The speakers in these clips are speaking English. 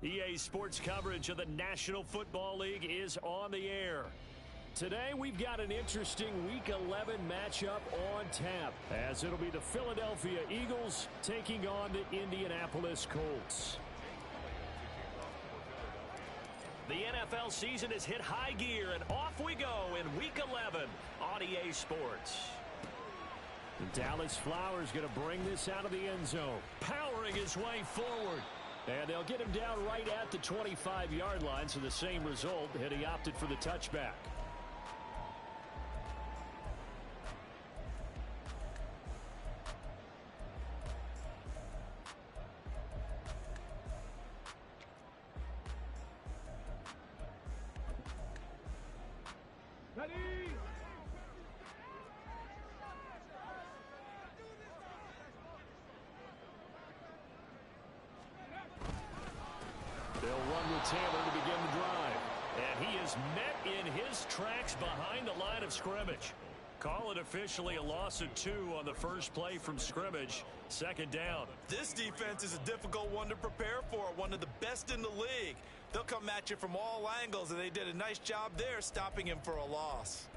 EA Sports coverage of the National Football League is on the air. Today, we've got an interesting Week 11 matchup on tap, as it'll be the Philadelphia Eagles taking on the Indianapolis Colts. The NFL season has hit high gear, and off we go in Week 11 on EA Sports. Dallas Flowers going to bring this out of the end zone, powering his way forward. And they'll get him down right at the 25-yard line, so the same result, and he opted for the touchback. Ready? They'll run with Taylor to begin the drive. And he is met in his tracks behind the line of scrimmage. Call it officially a loss of 2 on the first play from scrimmage. Second down. This defense is a difficult one to prepare for, one of the best in the league. They'll come at you from all angles, and they did a nice job there stopping him for a loss.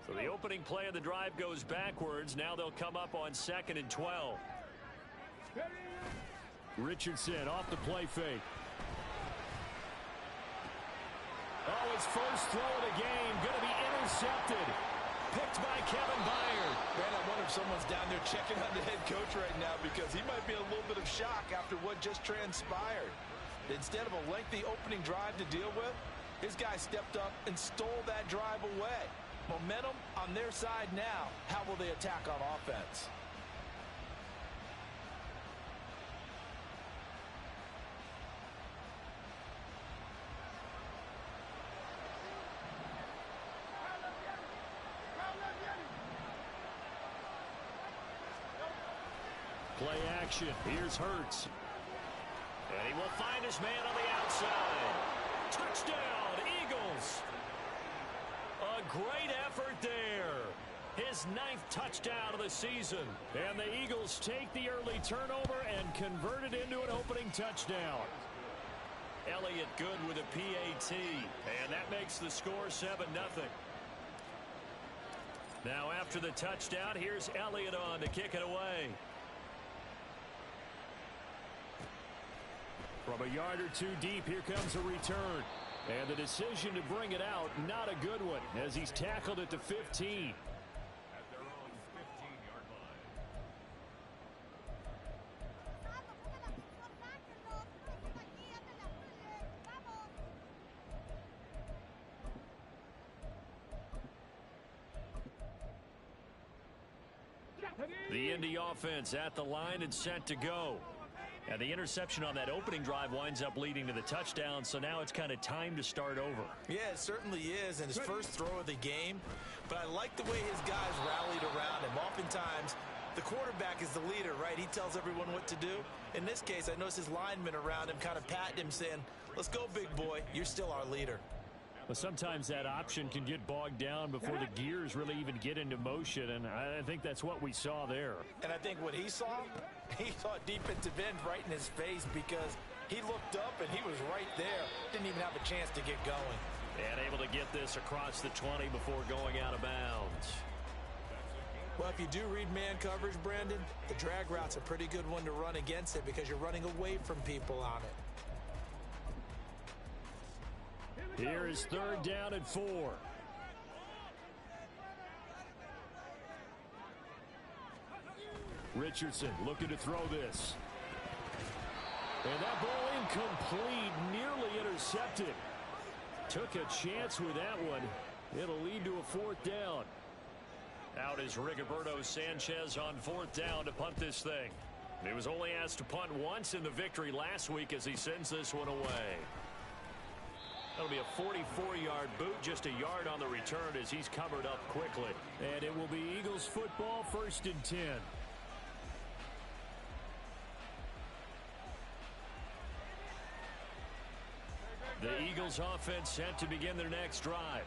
So the opening play of the drive goes backwards. Now they'll come up on 2nd and 12. Richardson off the play fake. Oh, his first throw of the game going to be intercepted. Picked by Kevin Byard. Man, I wonder if someone's down there checking on the head coach right now, because he might be in a little bit of shock after what just transpired. Instead of a lengthy opening drive to deal with, his guy stepped up and stole that drive away. Momentum on their side now. How will they attack on offense? Play action. Here's Hurts. And he will find his man on the outside. Touchdown, Eagles. A great effort there. His 9th touchdown of the season. And the Eagles take the early turnover and convert it into an opening touchdown. Elliott good with a PAT. And that makes the score 7-0. Now after the touchdown, here's Elliott on to kick it away. From a yard or 2 deep, here comes a return. And the decision to bring it out, not a good one, as he's tackled at the 15. At their own 15-yard line. The Indy offense at the line and set to go. And the interception on that opening drive winds up leading to the touchdown, so now it's kind of time to start over. Yeah, it certainly is, and his first throw of the game. But I like the way his guys rallied around him. Oftentimes, the quarterback is the leader, right? He tells everyone what to do. In this case, I noticed his linemen around him kind of patting him, saying, let's go, big boy. You're still our leader. But sometimes that option can get bogged down before the gears really even get into motion, and I think that's what we saw there. And I think what he saw defensive end right in his face, because he looked up and he was right there. Didn't even have a chance to get going. And able to get this across the 20 before going out of bounds. Well, if you do read man coverage, Brandon, the drag route's a pretty good one to run against it, because you're running away from people on it. Here is 3rd down and 4. Richardson looking to throw this. And that ball incomplete, nearly intercepted. Took a chance with that one. It'll lead to a 4th down. Out is Rigoberto Sanchez on 4th down to punt this thing. He was only asked to punt once in the victory last week as he sends this one away. That'll be a 44-yard boot, just a yard on the return as he's covered up quickly. And it will be Eagles football, 1st and 10. The Eagles offense set to begin their next drive.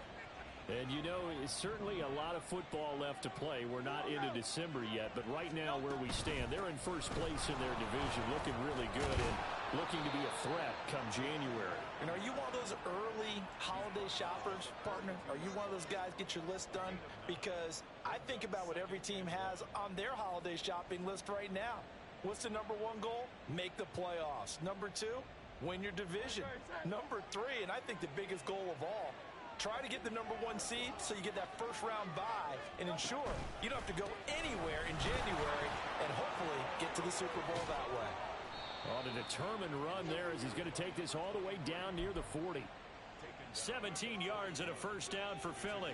And, you know, it's certainly a lot of football left to play. We're not into December yet, but right now where we stand, they're in first place in their division, looking really good and looking to be a threat come January. And are you one of those early holiday shoppers, partner? Are you one of those guys get your list done? Because I think about what every team has on their holiday shopping list right now. What's the number one goal? Make the playoffs. Number two, win your division. Number three, and I think the biggest goal of all, try to get the number one seed so you get that first round bye and ensure you don't have to go anywhere in January and hopefully get to the Super Bowl that way. On a determined run there as he's going to take this all the way down near the 40. 17 yards and a first down for Philly.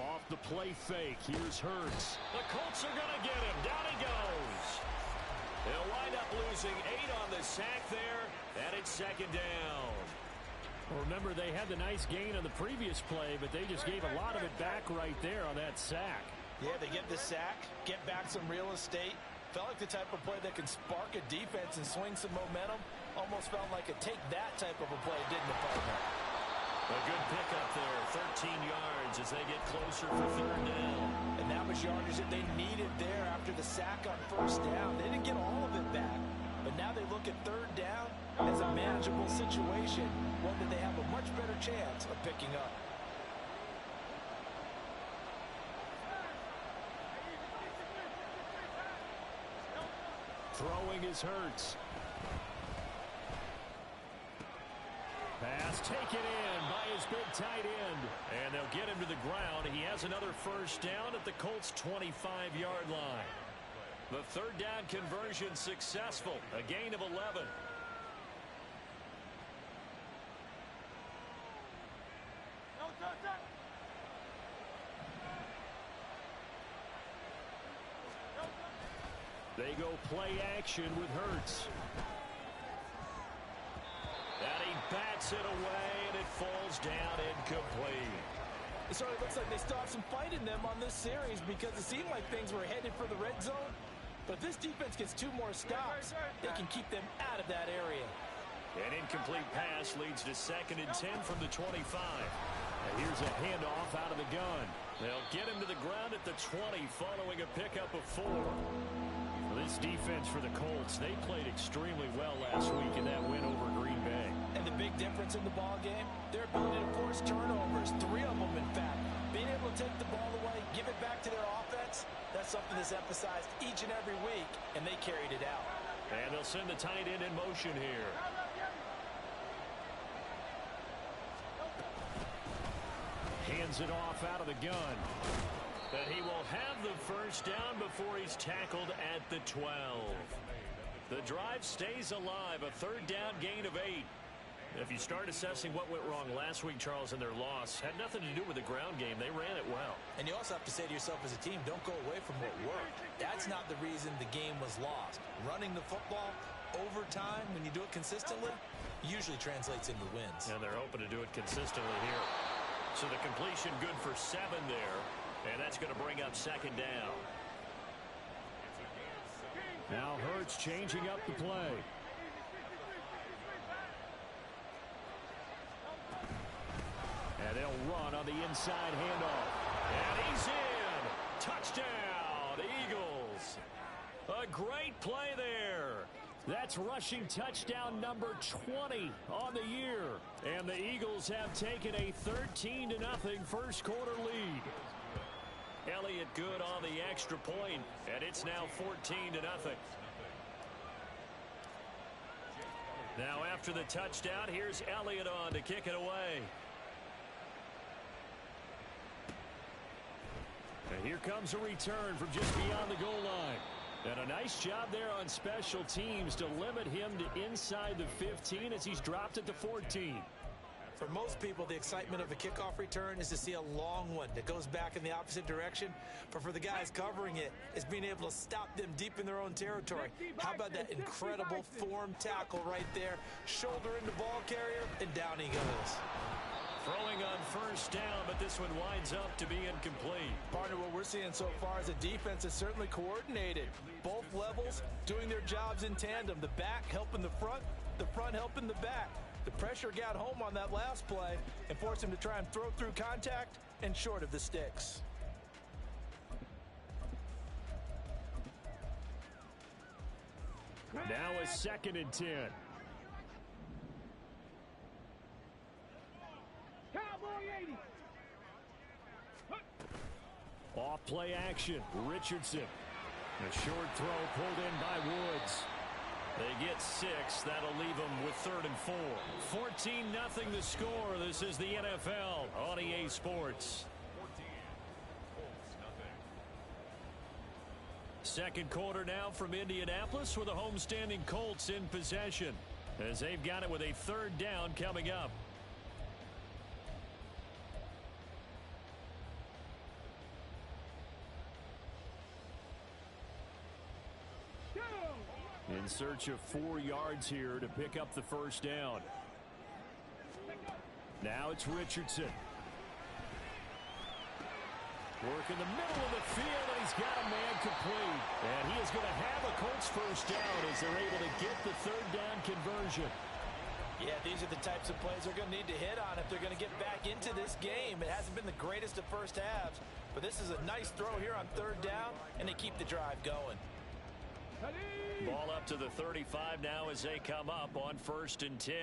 Off the play fake. Here's Hurts. The Colts are going to get him. Down he goes. They'll wind up losing 8 on the sack there, and it's second down. Well, remember, they had the nice gain on the previous play, but they just gave a lot of it back right there on that sack. Yeah, they get the sack, get back some real estate. Felt like the type of play that can spark a defense and swing some momentum. Almost felt like a take-that type of a play, didn't it, partner? A good pickup there, 13 yards as they get closer for third down. And that was yardage that they needed there after the sack on first down. They didn't get all of it back, but now they look at third down as a manageable situation, one that they have a much better chance of picking up. Throwing is Hurts. Pass taken in by his big tight end. And they'll get him to the ground. He has another first down at the Colts' 25-yard line. The third down conversion successful. A gain of 11. They go play action with Hurts. And he bats it away, and it falls down incomplete. It sort of looks like they still have some fight in them on this series because it seemed like things were headed for the red zone. But if this defense gets 2 more stops, they can keep them out of that area. An incomplete pass leads to 2nd and 10 from the 25. And here's a handoff out of the gun. They'll get him to the ground at the 20 following a pickup of 4. This defense for the Colts, they played extremely well last week in that win over Green Bay. And the big difference in the ball game, their ability to force turnovers, 3 of them in fact. Being able to take the ball away, give it back to their offense, that's something that's emphasized each and every week, and they carried it out. And they'll send the tight end in motion here. Hands it off out of the gun. But he will have the first down before he's tackled at the 12. The drive stays alive, a third down gain of 8. If you start assessing what went wrong last week, Charles, in their loss, had nothing to do with the ground game. They ran it well. And you also have to say to yourself as a team, don't go away from what worked. That's not the reason the game was lost. Running the football over time, when you do it consistently, usually translates into wins. And they're hoping to do it consistently here. So the completion good for 7 there. And that's going to bring up second down. Now Hurts changing up the play. And they'll run on the inside handoff. And he's in. Touchdown, Eagles. A great play there. That's rushing touchdown number 20 on the year. And the Eagles have taken a 13-0 first quarter lead. Elliott good on the extra point, and it's now 14-0. Now after the touchdown, here's Elliott on to kick it away. And here comes a return from just beyond the goal line. And a nice job there on special teams to limit him to inside the 15 as he's dropped at the 14. For most people, the excitement of a kickoff return is to see a long one that goes back in the opposite direction. But for the guys covering it, it's being able to stop them deep in their own territory. How about that incredible form tackle right there? Shoulder into ball carrier, and down he goes. Throwing on first down, but this one winds up to be incomplete. Partner, what we're seeing so far is a defense that's certainly coordinated. Both levels doing their jobs in tandem. The back helping the front helping the back. The pressure got home on that last play and forced him to try and throw through contact and short of the sticks. Now a 2nd and 10. Off play action. Richardson. A short throw pulled in by Woods. They get 6. That'll leave them with 3rd and 4. 14-0 the score. This is the NFL on EA Sports. 2nd quarter now from Indianapolis with the homestanding Colts in possession as they've got it with a 3rd down coming up. In search of 4 yards here to pick up the first down. Now it's Richardson. Work in the middle of the field, and he's got a man complete. And he is going to have a Colts first down as they're able to get the 3rd down conversion. Yeah, these are the types of plays they're going to need to hit on if they're going to get back into this game. It hasn't been the greatest of first halves, but this is a nice throw here on 3rd down, and they keep the drive going. Ball up to the 35 now as they come up on 1st and 10.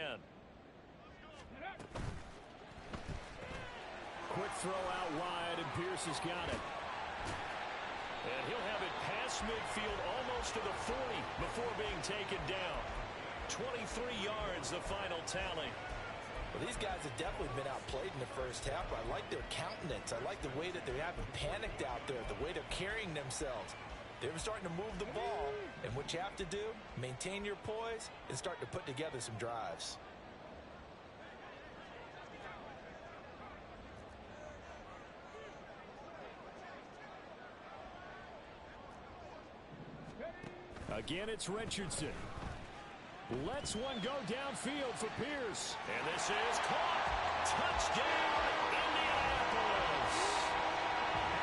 Quick throw out wide, and Pierce has got it. And he'll have it past midfield almost to the 40 before being taken down. 23 yards, the final tally. Well, these guys have definitely been outplayed in the first half. I like their countenance. I like the way that they haven't panicked out there, the way they're carrying themselves. They're starting to move the ball, and what you have to do, maintain your poise and start to put together some drives. Again, it's Richardson. Lets one go downfield for Pierce. And this is caught. Touchdown, Indianapolis.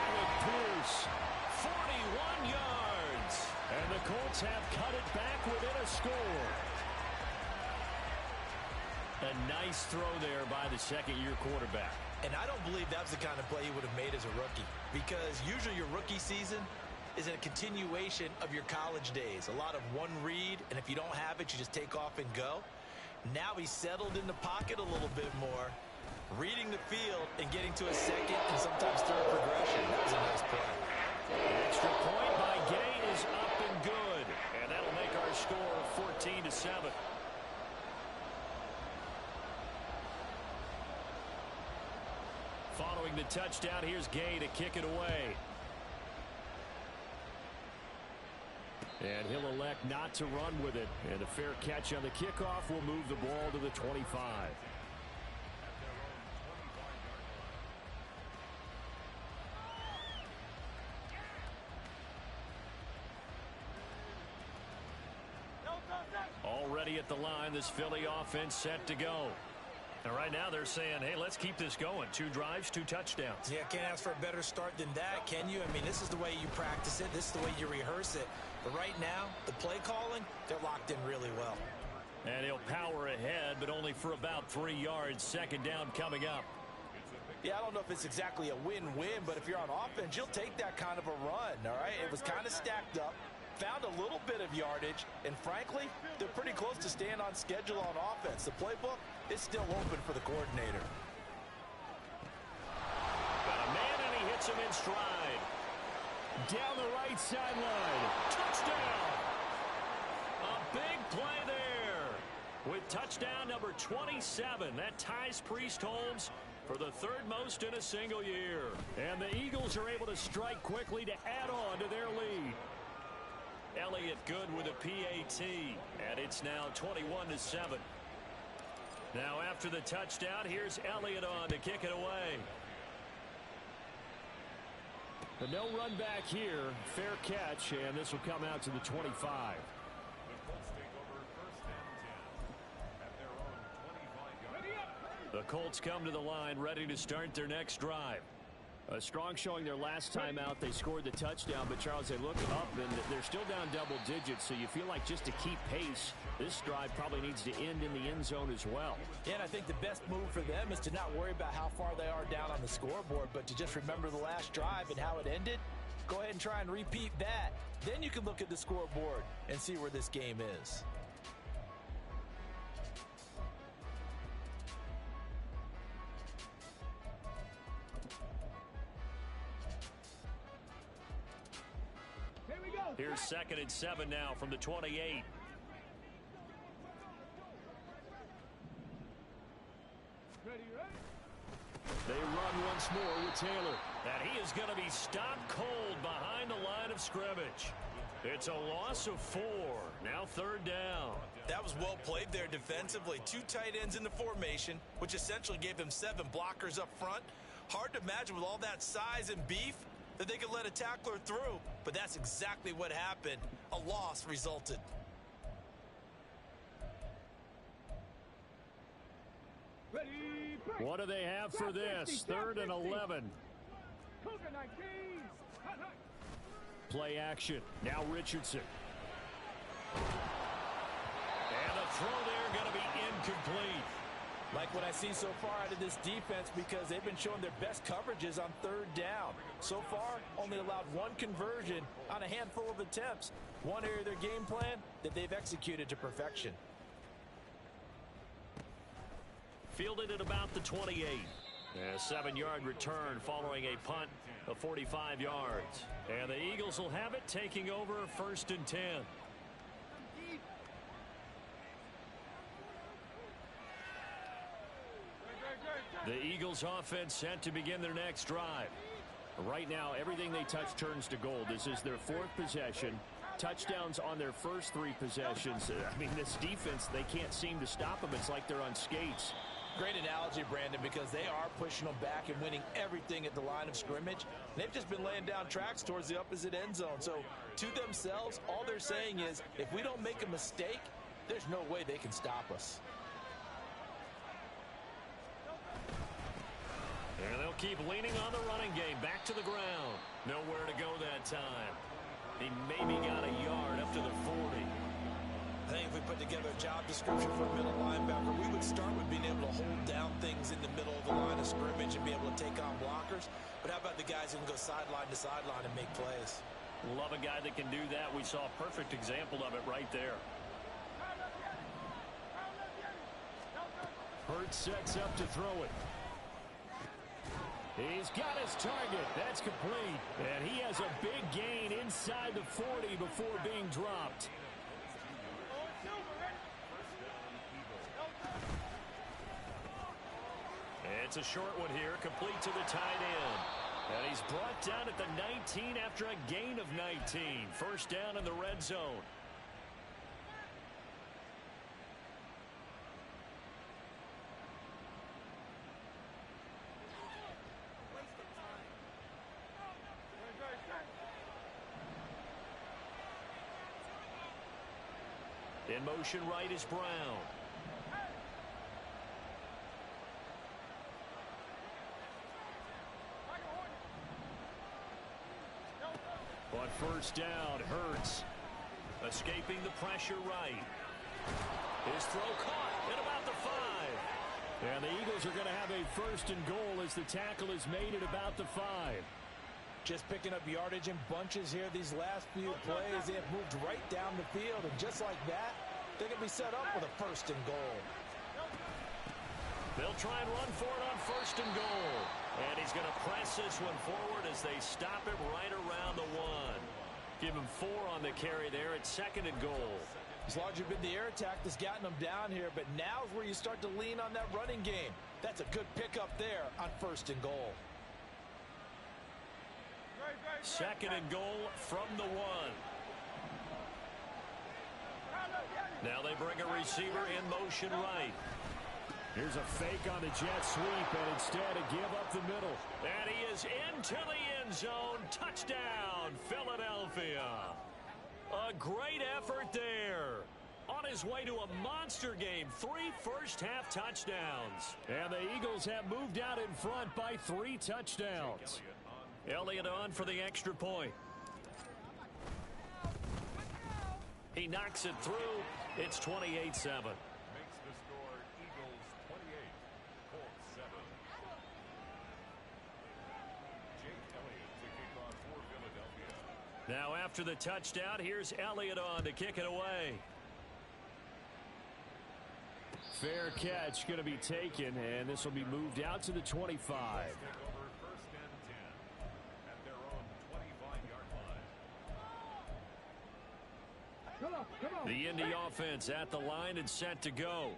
Alec Pierce, 41 yards. And the Colts have cut it back within a score. A nice throw there by the 2nd-year quarterback. And I don't believe that was the kind of play he would have made as a rookie, because usually your rookie season is a continuation of your college days. A lot of one read, and if you don't have it, you just take off and go. Now he's settled in the pocket a little bit more, reading the field and getting to a 2nd and sometimes 3rd progression. That was a nice play. An extra point by Gay is up and good. And that'll make our score 14-7. Following the touchdown, here's Gay to kick it away. And he'll elect not to run with it. And a fair catch on the kickoff will move the ball to the 25. Already at the line, this Philly offense set to go. And right now they're saying, hey, let's keep this going. 2 drives, 2 touchdowns. Yeah, can't ask for a better start than that, can you? I mean, this is the way you practice it. This is the way you rehearse it. But right now, the play calling, they're locked in really well. And he'll power ahead, but only for about 3 yards. 2nd down coming up. Yeah, I don't know if it's exactly a win-win, but if you're on offense, you'll take that kind of a run, all right? It was kind of stacked up, found a little bit of yardage, and frankly, they're pretty close to staying on schedule on offense. The playbook is still open for the coordinator. Got a man, and he hits him in stride. Down the right sideline. Touchdown! A big play there. With touchdown number 27, that ties Priest Holmes for the 3rd most in a single year. And the Eagles are able to strike quickly to add on to their lead. Elliott good with a PAT, and it's now 21-7. Now after the touchdown, here's Elliott on to kick it away. But no run back here. Fair catch, and this will come out to the 25. The Colts come to the line ready to start their next drive. A strong showing their last time out. They scored the touchdown, but Charles, they look up and they're still down double digits, so you feel like just to keep pace, this drive probably needs to end in the end zone as well. Yeah, and I think the best move for them is to not worry about how far they are down on the scoreboard, but to just remember the last drive and how it ended. Go ahead and try and repeat that. Then you can look at the scoreboard and see where this game is. Here's 2nd and 7 now from the 28. They run once more with Taylor. And he is going to be stopped cold behind the line of scrimmage. It's a loss of 4. Now 3rd down. That was well played there defensively. 2 tight ends in the formation, which essentially gave them 7 blockers up front. Hard to imagine with all that size and beef that they could let a tackler through, but that's exactly what happened. A loss resulted. What do they have for this? 3rd and 11. Play action. Now Richardson. And the throw there going to be incomplete. Like what I see so far out of this defense, because they've been showing their best coverages on 3rd down. So far, only allowed 1 conversion on a handful of attempts. One area of their game plan that they've executed to perfection. Fielded at about the 28. A 7-yard return following a punt of 45 yards. And the Eagles will have it, taking over 1st and 10. The Eagles offense set to begin their next drive. Right now, everything they touch turns to gold. This is their 4th possession. Touchdowns on their first 3 possessions. I mean, this defense, they can't seem to stop them. It's like they're on skates. Great analogy, Brandon, because they are pushing them back and winning everything at the line of scrimmage. They've just been laying down tracks towards the opposite end zone. So to themselves, all they're saying is, if we don't make a mistake, there's no way they can stop us. And they'll keep leaning on the running game. Back to the ground. Nowhere to go that time. He maybe got a yard up to the 40. I think if we put together a job description for a middle linebacker, we would start with being able to hold down things in the middle of the line of scrimmage and be able to take on blockers. But how about the guys who can go sideline to sideline and make plays? Love a guy that can do that. We saw a perfect example of it right there. Hurts sets up to throw it. He's got his target. That's complete. And he has a big gain inside the 40 before being dropped. It's a short one here, complete to the tight end. And he's brought down at the 19 after a gain of 19. 1st down in the red zone. In motion right is Brown. On 1st down, Hurts escaping the pressure right. His throw caught at about the 5. And the Eagles are going to have a 1st and goal as the tackle is made at about the 5. Just picking up yardage in bunches here. These last few plays, they have moved right down the field. And just like that, they're going to be set up with a 1st and goal. They'll try and run for it on 1st and goal. And he's going to press this one forward as they stop him right around the 1. Give him 4 on the carry there at 2nd and goal. It's largely been the air attack that's gotten them down here, but now's where you start to lean on that running game. That's a good pickup there on 1st and goal. 2nd and goal from the 1. Now they bring a receiver in motion right. Here's a fake on the jet sweep, and instead a give up the middle. And he is into the end zone. Touchdown, Philadelphia. A great effort there. on his way to a monster game. 3 first-half touchdowns. And the Eagles have moved out in front by 3 touchdowns. Elliott on for the extra point. He knocks it through. It's 28-7. Makes the score Eagles 28, Colts 7. Jake Elliott to kick off for Philadelphia. Now after the touchdown, here's Elliott on to kick it away. Fair catch going to be taken, and this will be moved out to the 25. Take over 1st and 10 at their own 25-yard line. The Indy offense at the line and set to go.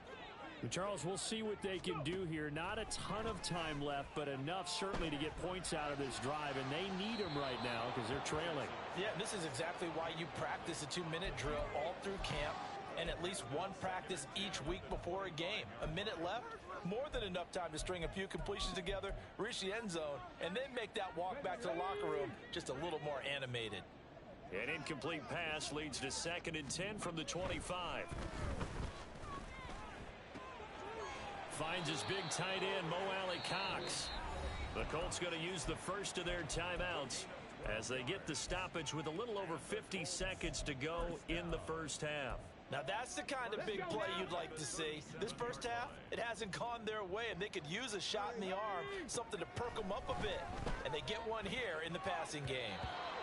But Charles, we'll see what they can do here. Not a ton of time left, but enough certainly to get points out of this drive, and they need them right now because they're trailing. Yeah, this is exactly why you practice a 2-minute drill all through camp and at least one practice each week before a game. A minute left, more than enough time to string a few completions together, reach the end zone, and then make that walk back to the locker room just a little more animated. An incomplete pass leads to 2nd and 10 from the 25. Finds his big tight end, Mo Alley-Cox. The Colts going to use the first of their timeouts as they get the stoppage with a little over 50 seconds to go in the first half. Now that's the kind of big play you'd like to see. This first half, it hasn't gone their way, and they could use a shot in the arm, something to perk them up a bit. And they get one here in the passing game.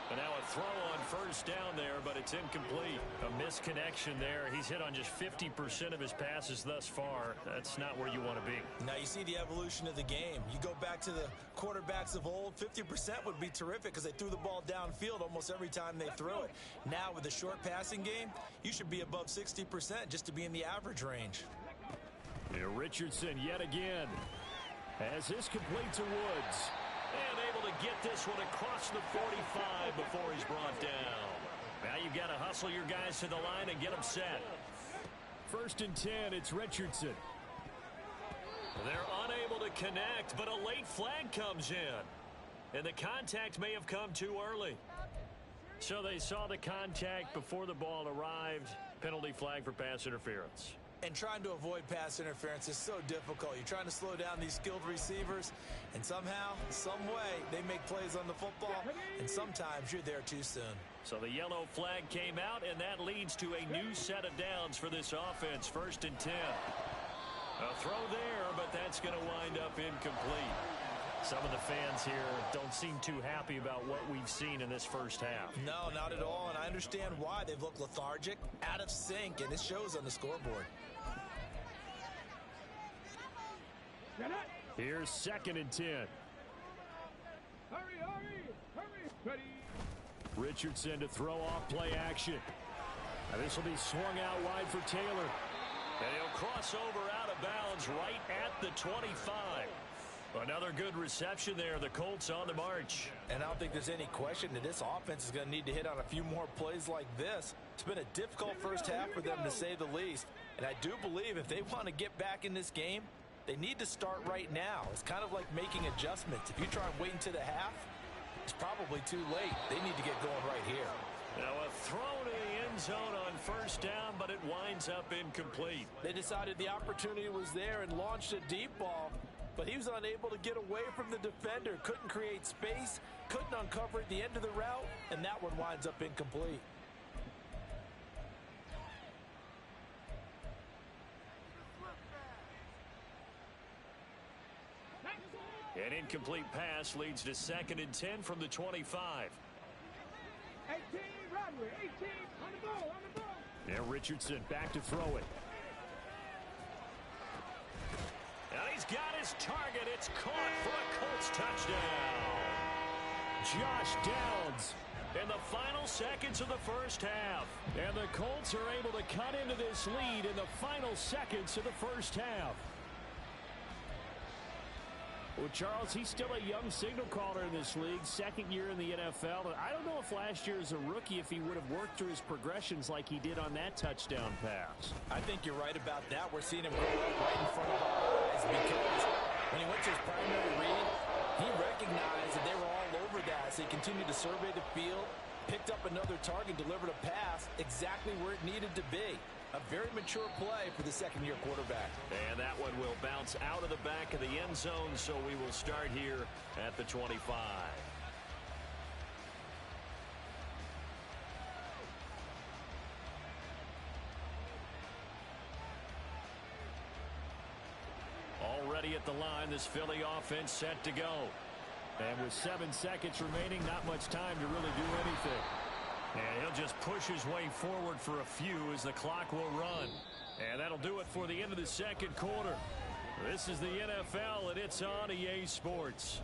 And now a throw on first down there, but it's incomplete. A misconnection there. He's hit on just 50% of his passes thus far. That's not where you want to be. Now you see the evolution of the game. You go back to the quarterbacks of old, 50% would be terrific because they threw the ball downfield almost every time they threw it. Now with the short passing game, you should be above 60% just to be in the average range. Here Richardson yet again. As this complete to Woods. And able to get this one across the 45 before he's brought down. Now you've got to hustle your guys to the line and get them set. 1st and 10, it's Richardson. They're unable to connect, but a late flag comes in. And the contact may have come too early. So they saw the contact before the ball arrived. Penalty flag for pass interference. And trying to avoid pass interference is so difficult. You're trying to slow down these skilled receivers, and somehow, some way, they make plays on the football, and sometimes you're there too soon. So the yellow flag came out, and that leads to a new set of downs for this offense. 1st and 10. A throw there, but that's going to wind up incomplete. Some of the fans here don't seem too happy about what we've seen in this first half. No, not at all, and I understand why. They've looked lethargic, out of sync, and it shows on the scoreboard. Here's 2nd and 10. Hurry, ready. Richardson to throw off play action. Now this will be swung out wide for Taylor. And he'll cross over out of bounds right at the 25. Another good reception there. The Colts on the march. And I don't think there's any question that this offense is going to need to hit on a few more plays like this. It's been a difficult first half for them, to say the least. And I do believe if they want to get back in this game, they need to start right now. It's kind of like making adjustments. If you try and wait until the half, it's probably too late. They need to get going right here. Now a throw to the end zone on first down, but it winds up incomplete. They decided the opportunity was there and launched a deep ball, but he was unable to get away from the defender. Couldn't create space, couldn't uncover at the end of the route, and that one winds up incomplete. An incomplete pass leads to 2nd and 10 from the 25. 18, Rodway, 18, on the ball. Now Richardson back to throw it. And he's got his target. It's caught for a Colts touchdown. Josh Downs in the final seconds of the first half. And the Colts are able to cut into this lead in the final seconds of the first half. Well, Charles, he's still a young signal caller in this league, 2nd year in the NFL. I don't know if last year as a rookie, if he would have worked through his progressions like he did on that touchdown pass. I think you're right about that. We're seeing him grow up right in front of our eyes because when he went to his primary read, he recognized that they were all over that. So he continued to survey the field, picked up another target, delivered a pass exactly where it needed to be. A very mature play for the second-year quarterback. And that one will bounce out of the back of the end zone, so we will start here at the 25. Already at the line, this Philly offense set to go. And with 7 seconds remaining, not much time to really do anything. And he'll just push his way forward for a few as the clock will run. And that'll do it for the end of the second quarter. This is the NFL, and it's on EA Sports.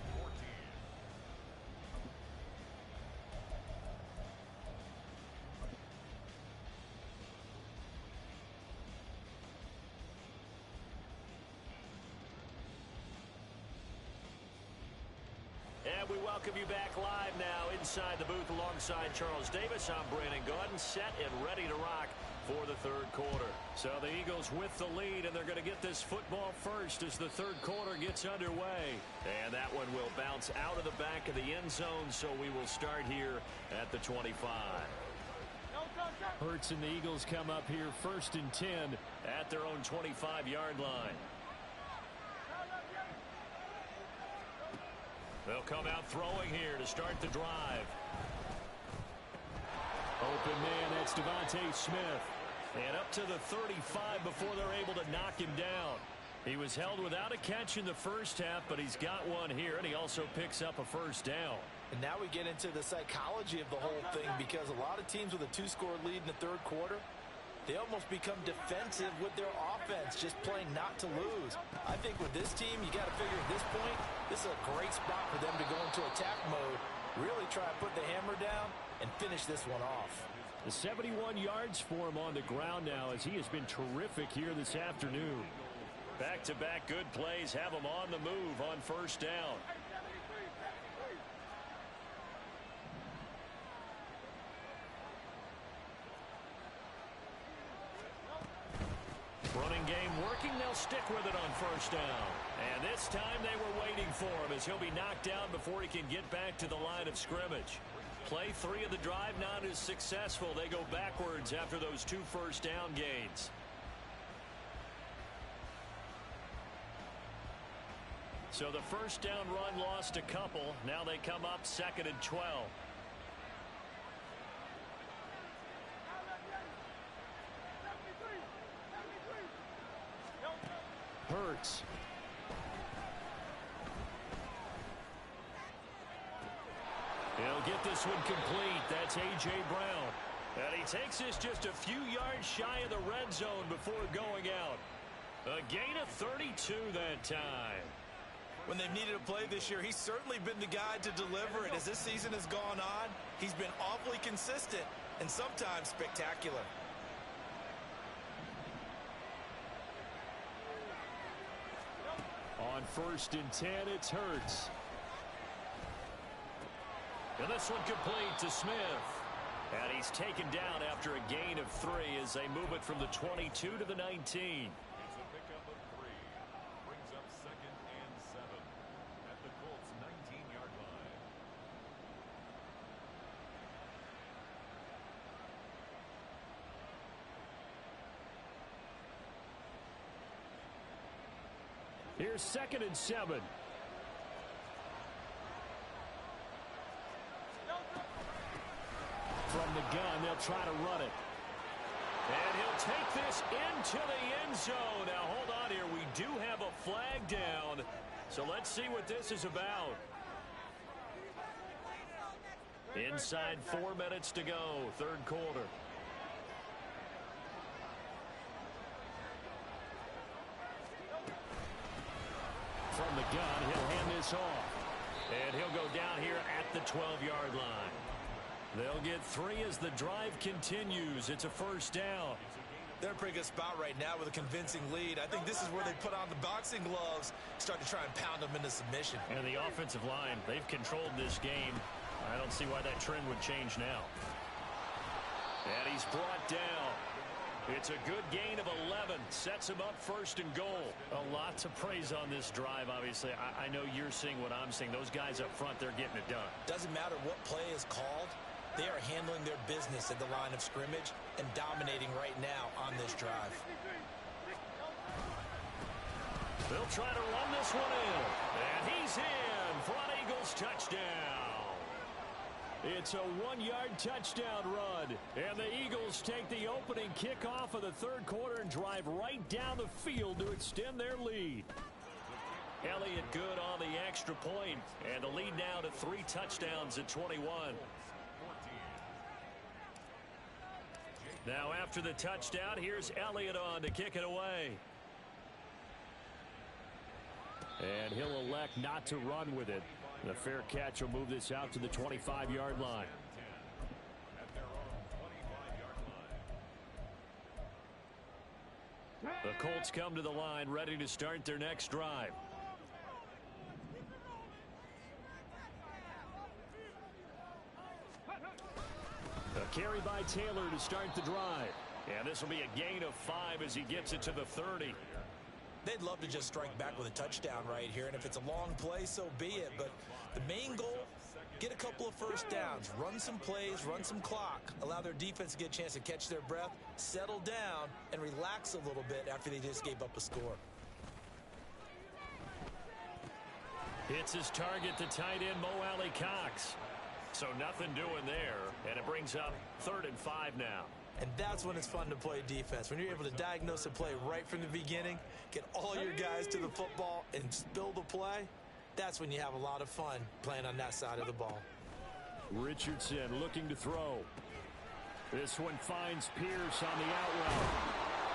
And we welcome you back live now inside the booth alongside Charles Davis. I'm Brandon Gaudin, set and ready to rock for the third quarter. So the Eagles with the lead, and they're going to get this football first as the third quarter gets underway. And that one will bounce out of the back of the end zone, so we will start here at the 25. Hurts and the Eagles come up here 1st and 10 at their own 25-yard line. They'll come out throwing here to start the drive. Open man, that's Devontae Smith. And up to the 35 before they're able to knock him down. He was held without a catch in the first half, but he's got one here, and he also picks up a first down. And now we get into the psychology of the whole thing, because a lot of teams with a 2-score lead in the third quarter, they almost become defensive with their offense, just playing not to lose. I think with this team, you got to figure at this point, this is a great spot for them to go into attack mode, really try to put the hammer down and finish this one off. The 71 yards for him on the ground now, as he has been terrific here this afternoon. Back-to-back good plays have him on the move on first down. Running game working, they'll stick with it on first down. And this time they were waiting for him, as he'll be knocked down before he can get back to the line of scrimmage. Play 3 of the drive not as successful. They go backwards after those 2 first down gains. So the first down run lost a couple. Now they come up 2nd and 12. Hurts. He'll get this one complete. That's A.J. Brown. And he takes this just a few yards shy of the red zone before going out. A gain of 32 that time. When they've needed a play this year, he's certainly been the guy to deliver it. As this season has gone on, he's been awfully consistent and sometimes spectacular. On 1st and 10, it's Hurts. And this one complete to Smith. And he's taken down after a gain of 3 as they move it from the 22 to the 19. It's a pickup of 3. Brings up 2nd and 7 at the Colts' 19-yard line. Here's 2nd and 7. From the gun, they'll try to run it. And he'll take this into the end zone. Now, hold on here. We do have a flag down. So let's see what this is about. Inside 4 minutes to go, third quarter. From the gun, he'll hand this off. And he'll go down here at the 12-yard line. They'll get 3 as the drive continues. It's a first down. They're in a pretty good spot right now with a convincing lead. I think this is where they put on the boxing gloves, start to try and pound them into submission. And the offensive line, they've controlled this game. I don't see why that trend would change now. And he's brought down. It's a good gain of 11. Sets him up 1st and goal. A lot to praise on this drive, obviously. I know you're seeing what I'm seeing. Those guys up front, they're getting it done. Doesn't matter what play is called. They are handling their business at the line of scrimmage and dominating right now on this drive. They'll try to run this one in. And he's in for an Eagles touchdown. It's a 1-yard touchdown run. And the Eagles take the opening kickoff of the third quarter and drive right down the field to extend their lead. Elliott good on the extra point. And the lead now to 3 touchdowns at 21. Now after the touchdown, here's Elliott on to kick it away. And he'll elect not to run with it. The fair catch will move this out to the 25-yard line. The Colts come to the line ready to start their next drive. A carry by Taylor to start the drive. And this will be a gain of 5 as he gets it to the 30. They'd love to just strike back with a touchdown right here, and if it's a long play, so be it. But the main goal, get a couple of first downs, run some plays, run some clock, allow their defense to get a chance to catch their breath, settle down, and relax a little bit after they just gave up a score. Hits his target, the tight end, Mo Alley-Cox. So nothing doing there, and it brings up 3rd and 5 now. And that's when it's fun to play defense. When you're able to diagnose a play right from the beginning, get all your guys to the football and spill the play, that's when you have a lot of fun playing on that side of the ball. Richardson looking to throw. This one finds Pierce on the out route.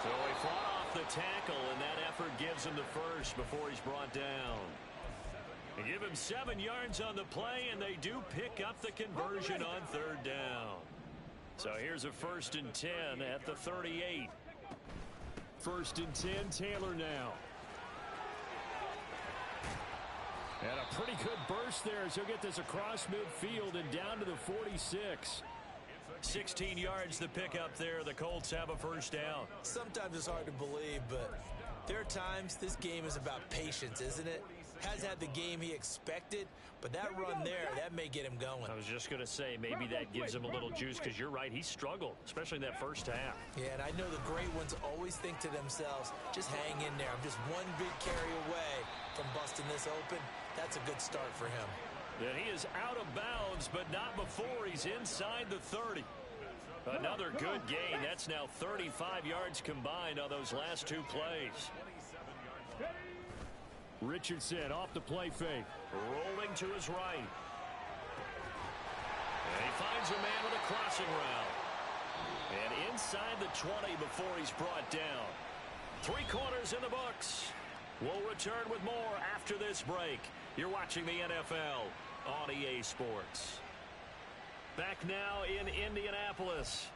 So he fought off the tackle, and that effort gives him the first before he's brought down. They give him 7 yards on the play, and they do pick up the conversion on 3rd down. So here's a 1st and 10 at the 38. 1st and 10, Taylor now. And a pretty good burst there as he'll get this across midfield and down to the 46. 16 yards to pick up there. The Colts have a 1st down. Sometimes it's hard to believe, but there are times this game is about patience, isn't it? Has had the game he expected, but that run there, that may get him going. I was just going to say, maybe that gives him a little juice, because you're right, he struggled, especially in that first half. Yeah, and I know the great ones always think to themselves, just hang in there. I'm just one big carry away from busting this open. That's a good start for him. And he is out of bounds, but not before he's inside the 30. Another good gain. That's now 35 yards combined on those last 2 plays. Richardson off the play fake. Rolling to his right. And he finds a man with a crossing route. And inside the 20 before he's brought down. 3 quarters in the books. We'll return with more after this break. You're watching the NFL on EA Sports. Back now in Indianapolis.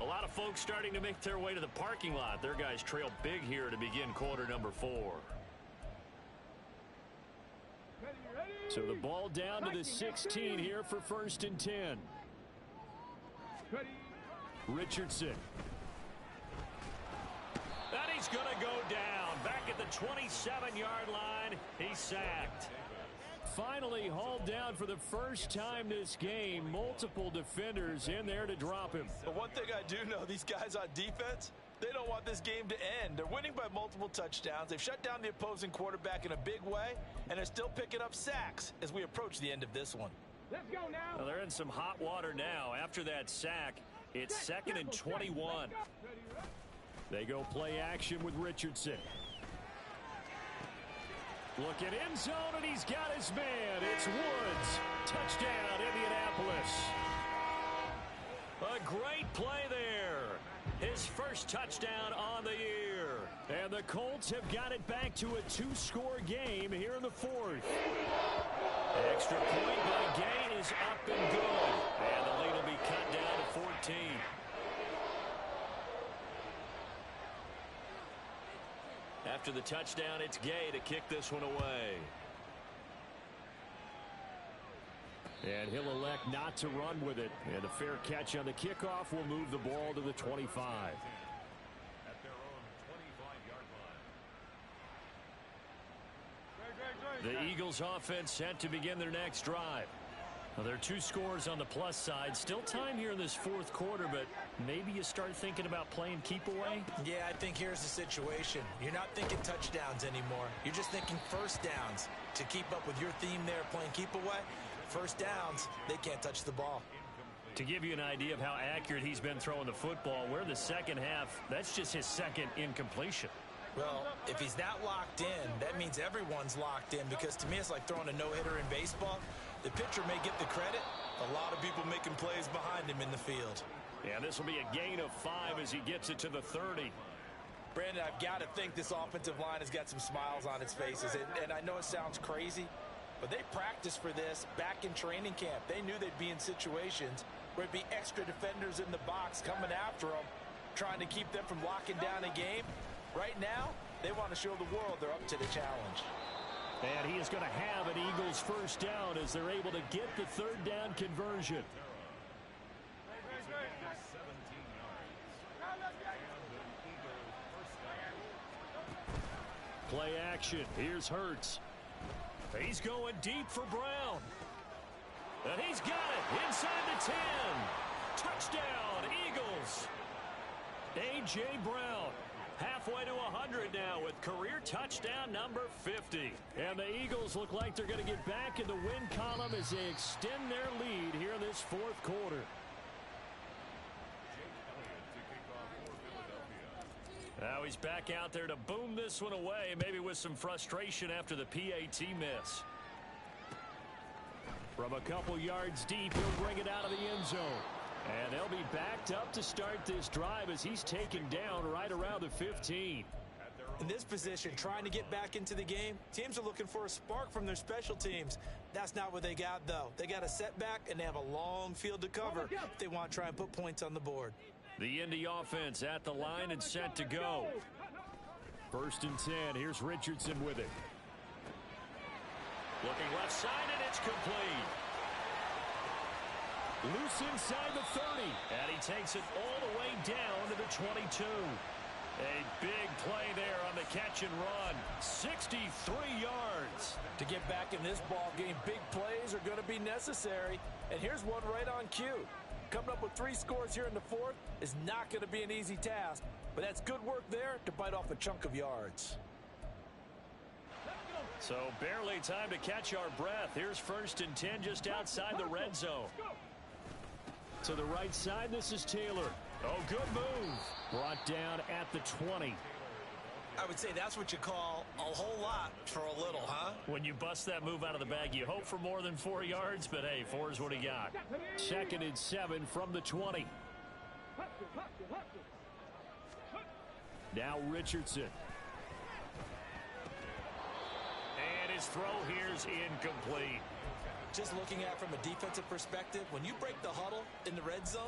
A lot of folks starting to make their way to the parking lot. Their guys trail big here to begin quarter number 4. So the ball down to the 16 here for 1st and 10. Richardson. And he's going to go down. Back at the 27-yard line. He's sacked. Finally hauled down for the first time this game. Multiple defenders in there to drop him. But one thing I do know, these guys on defense, they don't want this game to end. They're winning by multiple touchdowns. They've shut down the opposing quarterback in a big way, and they're still picking up sacks as we approach the end of this one. Let's go now. Well, they're in some hot water now. After that sack, it's 2nd and 21. They go play action with Richardson. Looking end zone, and he's got his man. It's Woods. Touchdown, Indianapolis. A great play there. His first touchdown on the year. And the Colts have got it back to a 2-score game here in the 4th. Extra point by Gay is up and good. And the lead will be cut down to 14. After the touchdown, it's Gay to kick this one away. And he'll elect not to run with it. And a fair catch on the kickoff will move the ball to the 25. At their own 25-yard line. The Eagles offense set to begin their next drive. Well, there are two scores on the plus side. Still time here in this fourth quarter, but maybe you start thinking about playing keep away? Yeah, I think here's the situation. You're not thinking touchdowns anymore. You're just thinking first downs. To keep up with your theme there, playing keep away, first downs, they can't touch the ball. To give you an idea of how accurate he's been throwing the football, we're the second half. That's just his second incompletion. Well, if he's that locked in, that means everyone's locked in, because to me it's like throwing a no-hitter in baseball. The pitcher may get the credit. A lot of people making plays behind him in the field. Yeah, this will be a gain of 5 as he gets it to the 30. Brandon, I've got to think this offensive line has got some smiles on its faces. And I know it sounds crazy, but they practiced for this back in training camp. They knew they'd be in situations where it'd be extra defenders in the box coming after them, trying to keep them from locking down a game. Right now, they want to show the world they're up to the challenge. And he is going to have an Eagles first down as they're able to get the third down conversion. Play action. Here's Hurts. He's going deep for Brown. And he's got it inside the 10. Touchdown, Eagles. A.J. Brown. Halfway to 100 now with career touchdown number 50. And the Eagles look like they're going to get back in the win column as they extend their lead here in this fourth quarter. Now he's back out there to boom this one away, maybe with some frustration after the PAT miss. From a couple yards deep, he'll bring it out of the end zone. And they'll be backed up to start this drive as he's taken down right around the 15. In this position, trying to get back into the game, teams are looking for a spark from their special teams. That's not what they got, though. They got a setback, and they have a long field to cover if they want to try and put points on the board. The Indy offense at the line and set to go. 1st and 10. Here's Richardson with it. Looking left side, and it's complete. Loose inside the 30, and he takes it all the way down to the 22. A big play there on the catch and run. 63 yards. To get back in this ball game, big plays are going to be necessary. And here's one right on cue. Coming up with 3 scores here in the fourth is not going to be an easy task, but that's good work there to bite off a chunk of yards. So barely time to catch our breath. Here's 1st and 10 just outside the red zone. To the right side, this is Taylor. Oh, good move. Brought down at the 20. I would say that's what you call a whole lot for a little, huh? When you bust that move out of the bag, you hope for more than 4 yards, but hey, 4 is what he got. 2nd and 7 from the 20. Now Richardson. And his throw here's incomplete. Just looking at it from a defensive perspective, when you break the huddle in the red zone,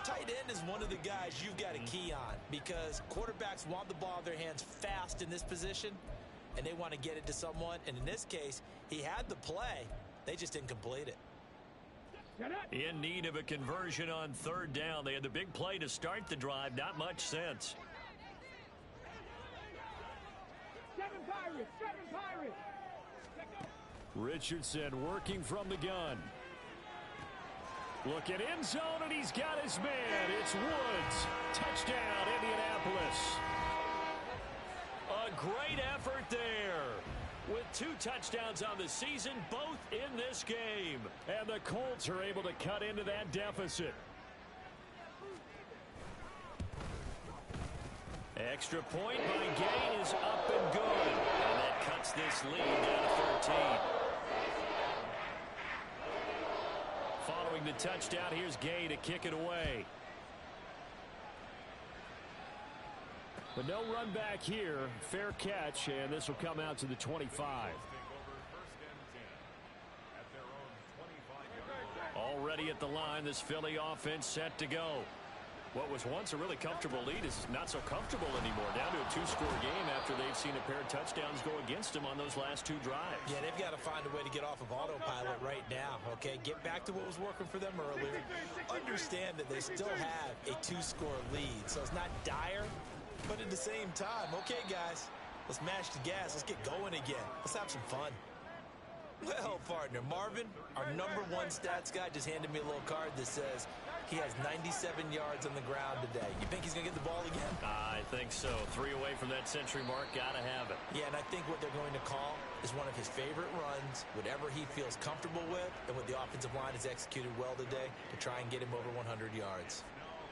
tight end is one of the guys you've got a key on, because quarterbacks want the ball in their hands fast in this position, and they want to get it to someone. And in this case, he had the play. They just didn't complete it. In need of a conversion on 3rd down. They had the big play to start the drive. Not much sense. 7 Pirates! 7 Pirates! Richardson working from the gun. Look at end zone, and he's got his man. It's Woods. Touchdown, Indianapolis. A great effort there. With 2 touchdowns on the season, both in this game. And the Colts are able to cut into that deficit. Extra point by Gay is up and good. And that cuts this lead down to 13. Following the touchdown, here's Gay to kick it away. But no run back here. Fair catch, and this will come out to the 25. Already at the line, this Philly offense set to go. What was once a really comfortable lead is not so comfortable anymore. Down to a 2-score game after they've seen a pair of touchdowns go against them on those last 2 drives. Yeah, they've got to find a way to get off of autopilot right now, okay? Get back to what was working for them earlier. Understand that they still have a 2-score lead, so it's not dire, but at the same time, okay, guys, let's mash the gas. Let's get going again. Let's have some fun. Well, partner, Marvin, our #1 stats guy just handed me a little card that says he has 97 yards on the ground today. You think he's going to get the ball again? I think so. 3 away from that century mark. Got to have it. Yeah, and I think what they're going to call is one of his favorite runs, whatever he feels comfortable with, and what the offensive line has executed well today to try and get him over 100 yards.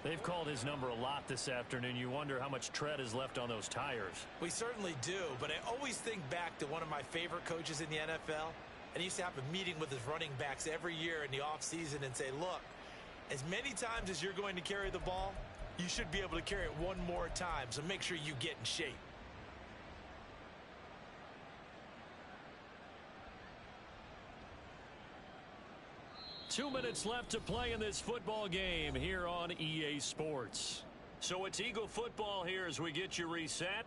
They've called his number a lot this afternoon. You wonder how much tread is left on those tires. We certainly do, but I always think back to one of my favorite coaches in the NFL, and he used to have a meeting with his running backs every year in the offseason and say, look, as many times as you're going to carry the ball, you should be able to carry it one more time, so make sure you get in shape. Two minutes left to play in this football game here on EA Sports. So it's Eagle football here as we get you reset.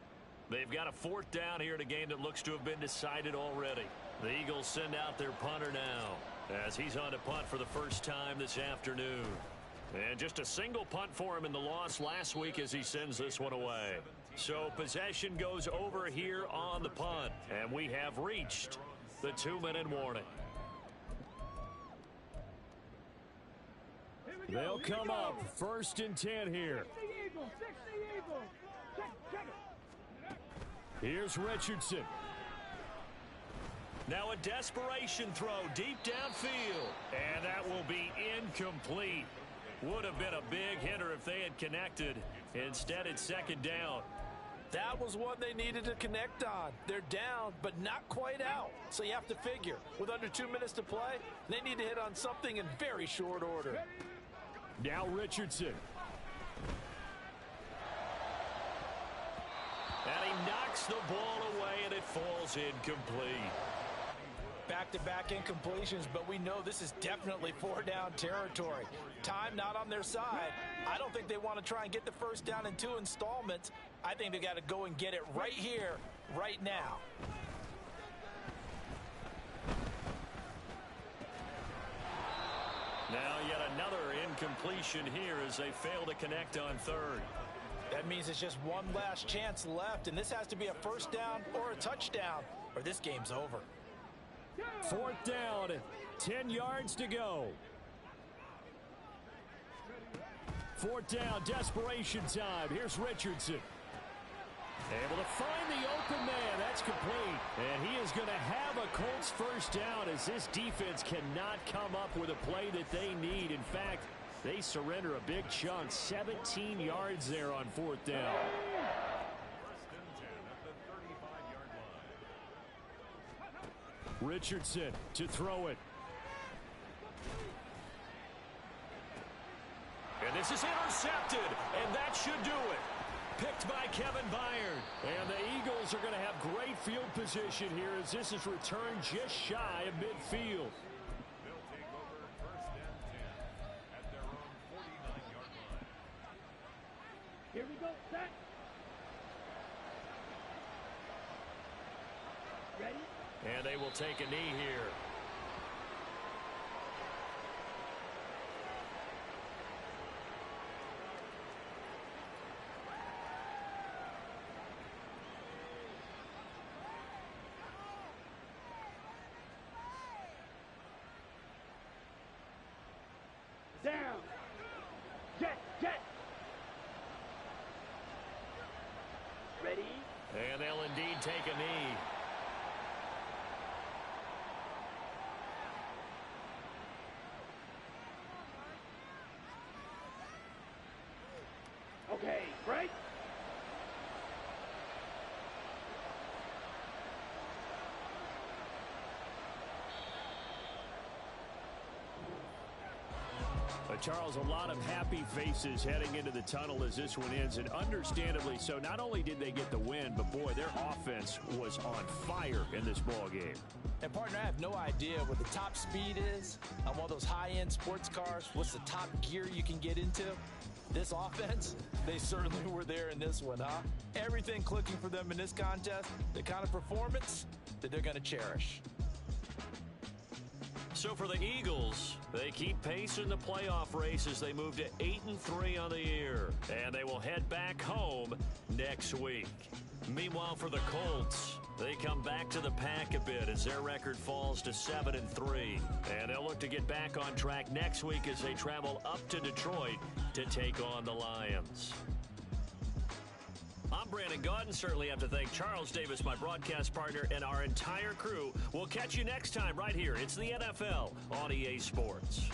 They've got a 4th down here in a game that looks to have been decided already. The Eagles send out their punter now as he's on to punt for the first time this afternoon. And just a single punt for him in the loss last week as he sends this one away. So possession goes over here on the punt. And we have reached the 2-minute warning. They'll come up 1st and 10 here. Here's Richardson. Now a desperation throw deep downfield. And that will be incomplete. Would have been a big hitter if they had connected. Instead, it's 2nd down. That was one they needed to connect on. They're down, but not quite out. So you have to figure, with under 2 minutes to play, they need to hit on something in very short order. Now Richardson. And he knocks the ball away, and it falls incomplete. Back-to-back incompletions, but we know this is definitely 4-down territory. Time not on their side. I don't think they want to try and get the 1st down in 2 installments. I think they got to go and get it right here, right now. Now yet another incompletion here as they fail to connect on 3rd. That means it's just one last chance left, and this has to be a 1st down or a touchdown, or this game's over. 4th down, 10 yards to go. 4th down, desperation time. Here's Richardson. Able to find the open man. That's complete. And he is going to have a Colts 1st down as this defense cannot come up with a play that they need. In fact, they surrender a big chunk. 17 yards there on 4th down. Richardson to throw it. And this is intercepted. And that should do it. Picked by Kevin Byard. And the Eagles are going to have great field position here as this is returned just shy of midfield. They'll take over 1st and 10 at their own 49-yard line. Here we go, set. Ready? And they will take a knee here. Down. Jet, jet. Ready? And they'll indeed take a knee. Okay, break. Charles, a lot of happy faces heading into the tunnel as this one ends, and understandably so. Not only did they get the win, but boy, their offense was on fire in this ball game. And partner, I have no idea what the top speed is on one of those high-end sports cars. What's the top gear you can get into? This offense, they certainly were there in this one, huh? Everything clicking for them in this contest, the kind of performance that they're going to cherish. So for the Eagles, they keep pace in the playoff race as they move to 8-3 on the year. And they will head back home next week. Meanwhile, for the Colts, They come back to the pack a bit as their record falls to 7-3. And they'll look to get back on track next week as they travel up to Detroit to take on the Lions. I'm Brandon Gaudin. Certainly have to thank Charles Davis, my broadcast partner, and our entire crew. We'll catch you next time right here. It's the NFL on EA Sports.